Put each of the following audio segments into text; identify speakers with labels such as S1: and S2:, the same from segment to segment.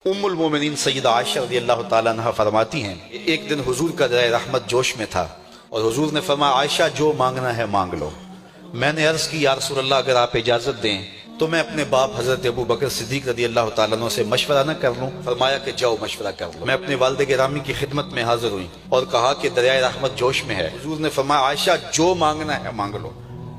S1: ام المومنین سیدہ عائشہ رضی اللہ تعالیٰ عنہ فرماتی ہیں، ایک دن حضور کا دریا رحمت جوش میں تھا اور حضور نے فرمایا عائشہ جو مانگنا ہے مانگ لو۔ میں نے عرض کی یا رسول اللہ اگر آپ اجازت دیں تو میں اپنے باپ حضرت ابو بکر صدیق رضی اللہ تعالیٰ عنہ سے مشورہ نہ کر لوں؟ فرمایا کہ جاؤ مشورہ کر لو۔ میں اپنے والد گرامی کی خدمت میں حاضر ہوئی اور کہا کہ دریائے رحمت جوش میں ہے۔ حضور نے فرمایا عائشہ جو مانگنا ہے مانگ لو،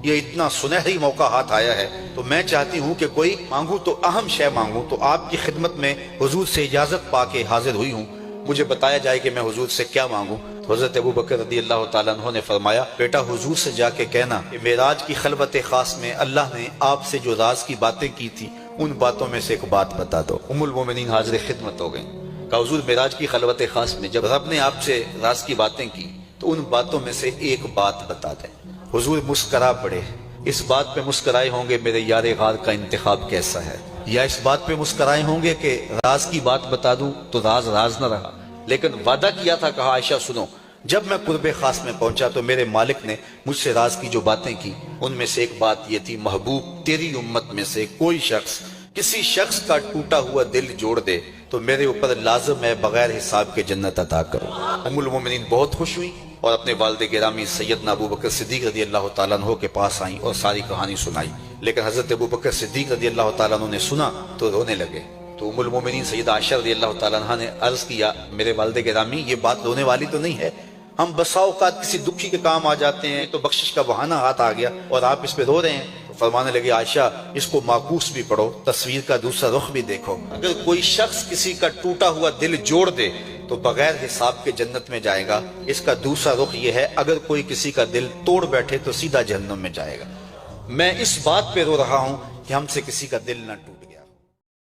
S1: یہ اتنا سنہری موقع ہاتھ آیا ہے تو میں چاہتی ہوں کہ کوئی مانگوں تو اہم شے مانگوں، تو آپ کی خدمت میں حضور سے اجازت پا کے حاضر ہوئی ہوں، مجھے بتایا جائے کہ میں حضور سے کیا مانگوں۔ تو حضرت ابو بکر رضی اللہ تعالیٰ عنہ نے فرمایا بیٹا حضور سے جا کے کہنا کہ معراج کی خلوت خاص میں اللہ نے آپ سے جو راز کی باتیں کی تھی ان باتوں میں سے ایک بات بتا دو۔ ام المومنین حاضر خدمت ہو گئیں، کہا حضور معراج کی خلوت خاص میں جب رب نے آپ سے راز کی باتیں کی تو ان باتوں میں سے ایک بات بتا دیں۔ حضور مسکرا پڑے، اس بات پہ مسکرائے ہوں گے میرے یار غار کا انتخاب کیسا ہے، یا اس بات پہ مسکرائے ہوں گے کہ راز کی بات بتا دوں تو راز راز نہ رہا، لیکن وعدہ کیا تھا، کہا عائشہ سنو جب میں قرب خاص میں پہنچا تو میرے مالک نے مجھ سے راز کی جو باتیں کی ان میں سے ایک بات یہ تھی محبوب تیری امت میں سے کوئی شخص کسی شخص کا ٹوٹا ہوا دل جوڑ دے تو میرے اوپر لازم ہے بغیر حساب کے جنت عطا کرو۔ ام المومنین بہت خوش ہوئی اور اپنے والد گرامی سیدنا ابو بکر صدیق رضی اللہ تعالیٰ عنہ کے پاس آئیں اور ساری کہانی سنائی، لیکن حضرت ابو بکر صدیق رضی اللہ تعالیٰ عنہ نے سنا تو رونے لگے۔ تو ام المومنین سیدہ عائشہ رضی اللہ تعالیٰ عنہ نے عرض کیا میرے والد گرامی یہ بات رونے والی تو نہیں ہے، ہم بسا اوقات کسی دکھی کے کام آ جاتے ہیں تو بخشش کا بہانہ ہاتھ آ گیا اور آپ اس پہ رو رہے ہیں۔ تو فرمانے لگے عائشہ اس کو معکوس بھی پڑھو، تصویر کا دوسرا رخ بھی دیکھو، اگر کوئی شخص کسی کا ٹوٹا ہوا دل جوڑ دے تو بغیر حساب کے جنت میں جائے گا، اس کا دوسرا رخ یہ ہے اگر کوئی کسی کا دل توڑ بیٹھے تو سیدھا جہنم میں جائے گا۔ میں اس بات پہ رو رہا ہوں کہ ہم سے کسی کا دل نہ ٹوٹے۔